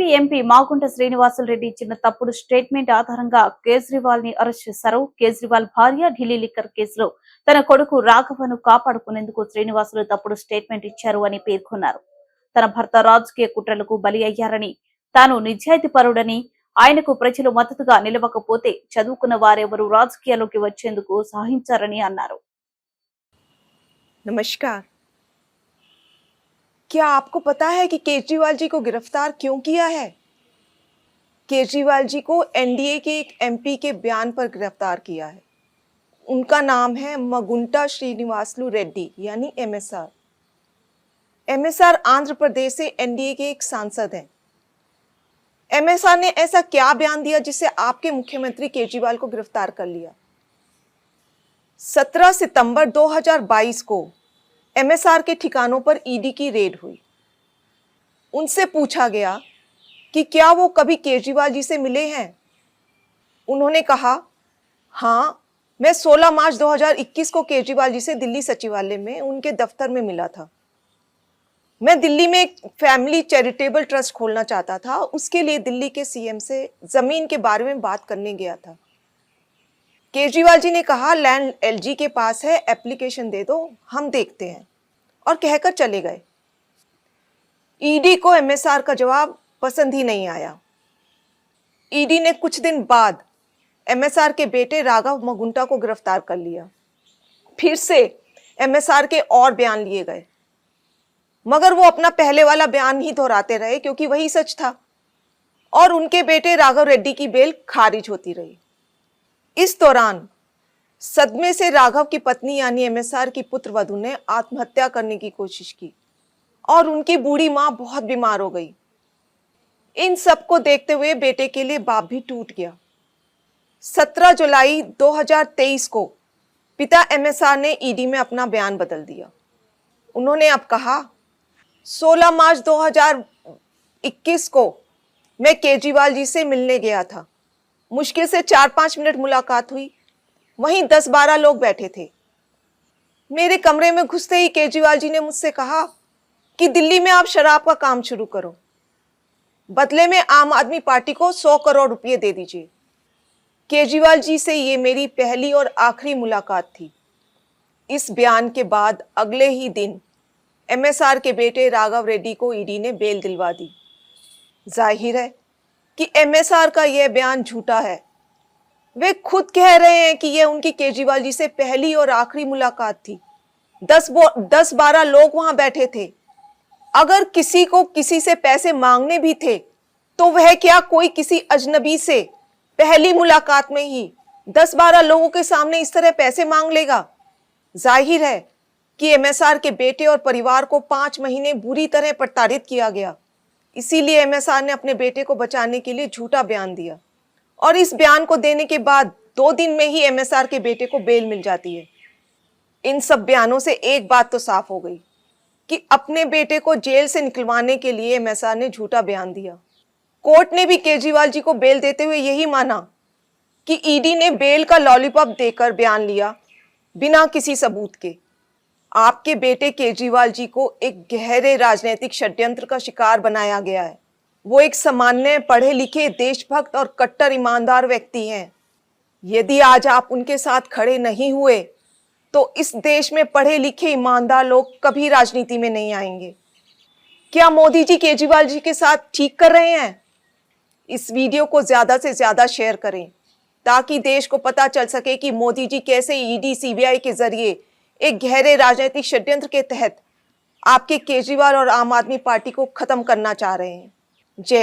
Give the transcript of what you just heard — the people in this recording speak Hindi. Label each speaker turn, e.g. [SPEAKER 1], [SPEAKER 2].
[SPEAKER 1] టీడీపీ ఎంపీ మాగుంట శ్రీనివాసులు రెడ్డి ఇచ్చిన తప్పుడు స్టేట్మెంట్ ఆధారంగా కేజ్రీవాల్ ని అరెస్ట్ చేశారు. కేజ్రీవాల్ భార్య ఢిల్లీ లిక్కర్ కేసులో తన కొడుకు రాఘవను కాపాడుకునేందుకు శ్రీనివాసులు తప్పుడు స్టేట్మెంట్ ఇచ్చారు అని పేర్కొన్నారు. తన భర్త రాజకీయ కుట్రలకు బలి అయ్యారని, తాను నిజాయితీపరుడని, ఆయనకు ప్రజలు మద్దతుగా నిలవకపోతే చదువుకున్న వారెవరూ రాజకీయాల్లోకి వచ్చేందుకు సహించారని అన్నారు.
[SPEAKER 2] नमस्कार। क्या आपको पता है कि केजरीवाल जी को गिरफ्तार क्यों किया है? केजरीवाल जी को एनडीए के एक एमपी के बयान पर गिरफ्तार किया है। उनका नाम है मगुंटा श्रीनिवासलू रेड्डी यानी एमएसआर। एमएसआर आंध्र प्रदेश से एनडीए के एक सांसद हैं। एमएसआर ने ऐसा क्या बयान दिया जिससे आपके मुख्यमंत्री केजरीवाल को गिरफ्तार कर लिया? 17 सितंबर 2022 को एमएसआर के ठिकानों पर ईडी की रेड हुई। उनसे पूछा गया कि क्या वो कभी केजरीवाल जी से मिले हैं। उन्होंने कहा, हाँ, मैं 16 मार्च 2021 को केजरीवाल जी से दिल्ली सचिवालय में उनके दफ्तर में मिला था। मैं दिल्ली में एक फैमिली चैरिटेबल ट्रस्ट खोलना चाहता था। उसके लिए दिल्ली के सीएम से जमीन के बारे में बात करने गया था। केजरीवाल जी ने कहा, लैंड एलजी के पास है, एप्लीकेशन दे दो, हम देखते हैं, और कहकर चले गए। ईडी को एमएसआर का जवाब पसंद ही नहीं आया। ईडी ने कुछ दिन बाद एमएसआर के बेटे राघव मगुंटा को गिरफ्तार कर लिया। फिर से एमएसआर के और बयान लिए गए, मगर वो अपना पहले वाला बयान ही दोहराते रहे क्योंकि वही सच था, और उनके बेटे राघव रेड्डी की बेल खारिज होती रही। इस दौरान सदमे से राघव की पत्नी यानी एमएसआर की पुत्रवधू ने आत्महत्या करने की कोशिश की और उनकी बूढ़ी मां बहुत बीमार हो गई। इन सब को देखते हुए बेटे के लिए बाप भी टूट गया। 17 जुलाई 2023 को पिता एमएसआर ने ईडी में अपना बयान बदल दिया। उन्होंने अब कहा, 16 मार्च 2021 को मैं केजरीवाल जी से मिलने गया था। मुश्किल से 4-5 मिनट मुलाकात हुई। वहीं 10-12 लोग बैठे थे। मेरे कमरे में घुसते ही केजरीवाल जी ने मुझसे कहा कि दिल्ली में आप शराब का काम शुरू करो, बदले में आम आदमी पार्टी को 100 करोड़ रुपए दे दीजिए। केजरीवाल जी से ये मेरी पहली और आखिरी मुलाकात थी। इस बयान के बाद अगले ही दिन एमएसआर के बेटे राघव रेड्डी को ईडी ने बेल दिलवा दी। जाहिर है कि एमएसआर का यह बयान झूठा है। वे खुद कह रहे हैं कि यह उनकी केजरीवाल जी से पहली और आखिरी मुलाकात थी। 10-12 लोग वहां बैठे थे। अगर किसी को किसी से पैसे मांगने भी थे तो वह क्या कोई किसी अजनबी से पहली मुलाकात में ही 10-12 लोगों के सामने इस तरह पैसे मांग लेगा? जाहिर है कि एमएसआर के बेटे और परिवार को 5 महीने बुरी तरह प्रताड़ित किया गया। इसीलिए एमएसआर ने अपने बेटे को बचाने के लिए झूठा बयान दिया, और इस बयान को देने के बाद 2 दिन में ही एमएसआर के बेटे को बेल मिल जाती है। इन सब बयानों से एक बात तो साफ हो गई कि अपने बेटे को जेल से निकलवाने के लिए एमएसआर ने झूठा बयान दिया। कोर्ट ने भी केजरीवाल जी को बेल देते हुए यही माना कि ईडी ने बेल का लॉलीपॉप देकर बयान लिया बिना किसी सबूत के। आपके बेटे केजरीवाल जी को एक गहरे राजनीतिक षड्यंत्र का शिकार बनाया गया है। वो एक सामान्य पढ़े लिखे देशभक्त और कट्टर ईमानदार व्यक्ति हैं। यदि आज आप उनके साथ खड़े नहीं हुए तो इस देश में पढ़े लिखे ईमानदार लोग कभी राजनीति में नहीं आएंगे। क्या मोदी जी केजरीवाल जी के साथ ठीक कर रहे हैं? इस वीडियो को ज्यादा से ज्यादा शेयर करें ताकि देश को पता चल सके कि मोदी जी कैसे ईडी सीबीआई के जरिए एक गहरे राजनीतिक षड्यंत्र के तहत आपके केजरीवाल और आम आदमी पार्टी को खत्म करना चाह रहे हैं। जय